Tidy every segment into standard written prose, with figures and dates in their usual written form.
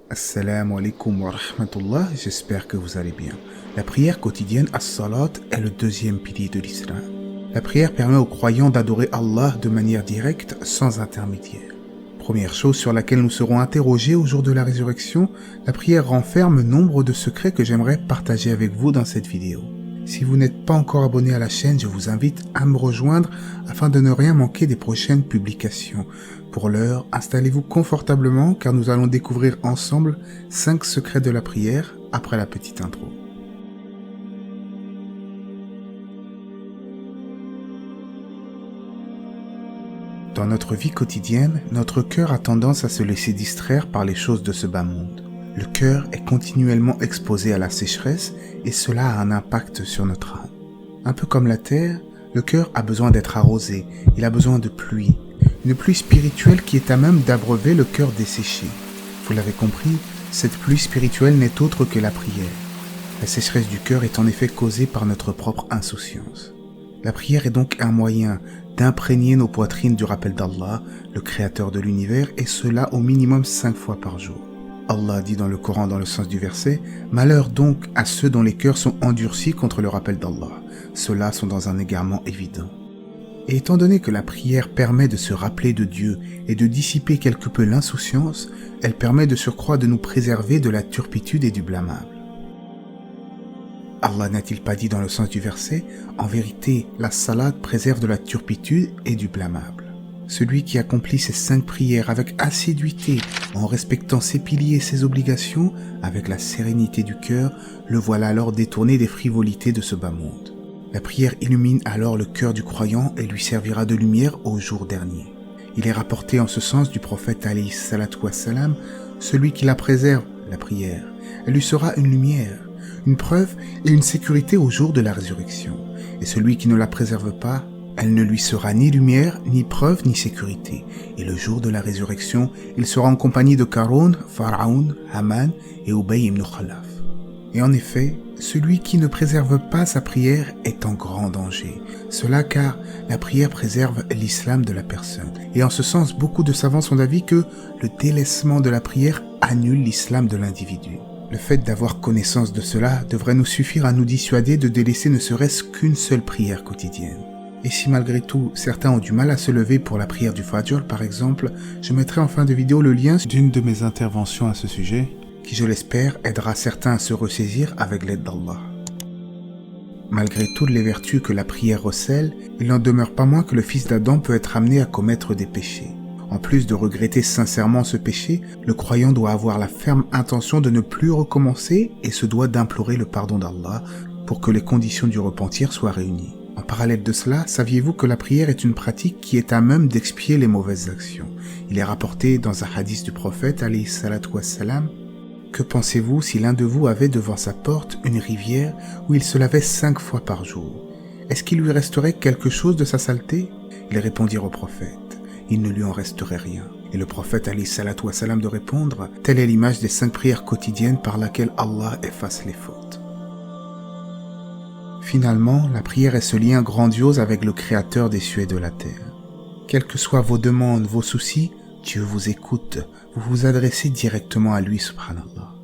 Assalamu alaikum wa rahmatullah, j'espère que vous allez bien. La prière quotidienne as-salat est le deuxième pilier de l'islam. La prière permet aux croyants d'adorer Allah de manière directe, sans intermédiaire. Première chose sur laquelle nous serons interrogés au jour de la résurrection, la prière renferme nombre de secrets que j'aimerais partager avec vous dans cette vidéo. Si vous n'êtes pas encore abonné à la chaîne, je vous invite à me rejoindre afin de ne rien manquer des prochaines publications. Pour l'heure, installez-vous confortablement car nous allons découvrir ensemble 5 secrets de la prière après la petite intro. Dans notre vie quotidienne, notre cœur a tendance à se laisser distraire par les choses de ce bas monde. Le cœur est continuellement exposé à la sécheresse et cela a un impact sur notre âme. Un peu comme la terre, le cœur a besoin d'être arrosé, il a besoin de pluie. Une pluie spirituelle qui est à même d'abreuver le cœur desséché. Vous l'avez compris, cette pluie spirituelle n'est autre que la prière. La sécheresse du cœur est en effet causée par notre propre insouciance. La prière est donc un moyen d'imprégner nos poitrines du rappel d'Allah, le créateur de l'univers, et cela au minimum 5 fois par jour. Allah dit dans le Coran dans le sens du verset « Malheur donc à ceux dont les cœurs sont endurcis contre le rappel d'Allah. Ceux-là sont dans un égarement évident. » Et étant donné que la prière permet de se rappeler de Dieu et de dissiper quelque peu l'insouciance, elle permet de surcroît de nous préserver de la turpitude et du blâmable. Allah n'a-t-il pas dit dans le sens du verset « En vérité, la salade préserve de la turpitude et du blâmable. » Celui qui accomplit ces 5 prières avec assiduité, en respectant ses piliers et ses obligations, avec la sérénité du cœur, le voilà alors détourné des frivolités de ce bas monde. La prière illumine alors le cœur du croyant et lui servira de lumière au jour dernier. Il est rapporté en ce sens du prophète alayhi salatu wassalam, celui qui la préserve, la prière, elle lui sera une lumière, une preuve et une sécurité au jour de la résurrection. Et celui qui ne la préserve pas, elle ne lui sera ni lumière, ni preuve, ni sécurité. Et le jour de la résurrection, il sera en compagnie de Qarun, Pharaon, Haman et Ubay ibn Khalaf. Et en effet, celui qui ne préserve pas sa prière est en grand danger. Cela car la prière préserve l'islam de la personne. Et en ce sens, beaucoup de savants sont d'avis que le délaissement de la prière annule l'islam de l'individu. Le fait d'avoir connaissance de cela devrait nous suffire à nous dissuader de délaisser ne serait-ce qu'une seule prière quotidienne. Et si malgré tout, certains ont du mal à se lever pour la prière du Fajr par exemple, je mettrai en fin de vidéo le lien d'une de mes interventions à ce sujet, qui je l'espère aidera certains à se ressaisir avec l'aide d'Allah. Malgré toutes les vertus que la prière recèle, il n'en demeure pas moins que le fils d'Adam peut être amené à commettre des péchés. En plus de regretter sincèrement ce péché, le croyant doit avoir la ferme intention de ne plus recommencer et se doit d'implorer le pardon d'Allah pour que les conditions du repentir soient réunies. En parallèle de cela, saviez-vous que la prière est une pratique qui est à même d'expier les mauvaises actions? Il est rapporté dans un hadith du prophète, alayhi salatu wassalam, que pensez-vous si l'un de vous avait devant sa porte une rivière où il se lavait 5 fois par jour? Est-ce qu'il lui resterait quelque chose de sa saleté? Ils répondirent au prophète, il ne lui en resterait rien. Et le prophète, alayhi salatu wassalam, de répondre, telle est l'image des 5 prières quotidiennes par laquelle Allah efface les fautes. Finalement, la prière est ce lien grandiose avec le Créateur des cieux et de la terre. Quelles que soient vos demandes, vos soucis, Dieu vous écoute, vous vous adressez directement à lui, subhanallah.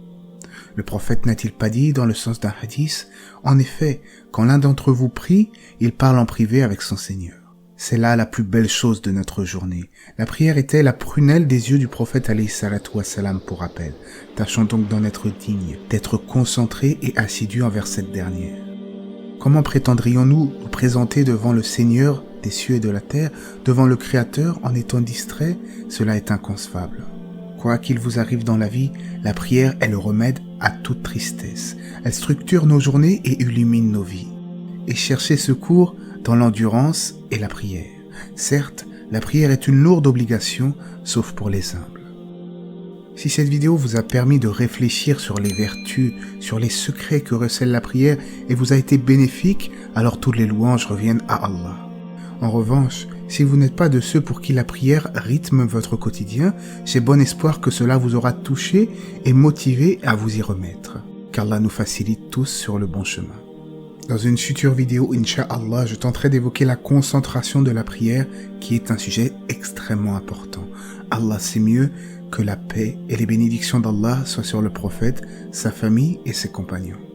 Le prophète n'a-t-il pas dit dans le sens d'un hadith, en effet, quand l'un d'entre vous prie, il parle en privé avec son Seigneur. C'est là la plus belle chose de notre journée. La prière était la prunelle des yeux du prophète alayhi salatu wassalam pour rappel. Tâchons donc d'en être dignes, d'être concentrés et assidus envers cette dernière. Comment prétendrions-nous nous présenter devant le Seigneur des cieux et de la terre, devant le Créateur en étant distrait? Cela est inconcevable. Quoi qu'il vous arrive dans la vie, la prière est le remède à toute tristesse. Elle structure nos journées et illumine nos vies. Et chercher secours dans l'endurance et la prière. Certes, la prière est une lourde obligation, sauf pour les humbles. Si cette vidéo vous a permis de réfléchir sur les vertus, sur les secrets que recèle la prière et vous a été bénéfique, alors toutes les louanges reviennent à Allah. En revanche, si vous n'êtes pas de ceux pour qui la prière rythme votre quotidien, j'ai bon espoir que cela vous aura touché et motivé à vous y remettre. Qu'Allah nous facilite tous sur le bon chemin. Dans une future vidéo, Inch'Allah, je tenterai d'évoquer la concentration de la prière qui est un sujet extrêmement important. Allah sait mieux Que la paix et les bénédictions d'Allah soient sur le prophète, sa famille et ses compagnons.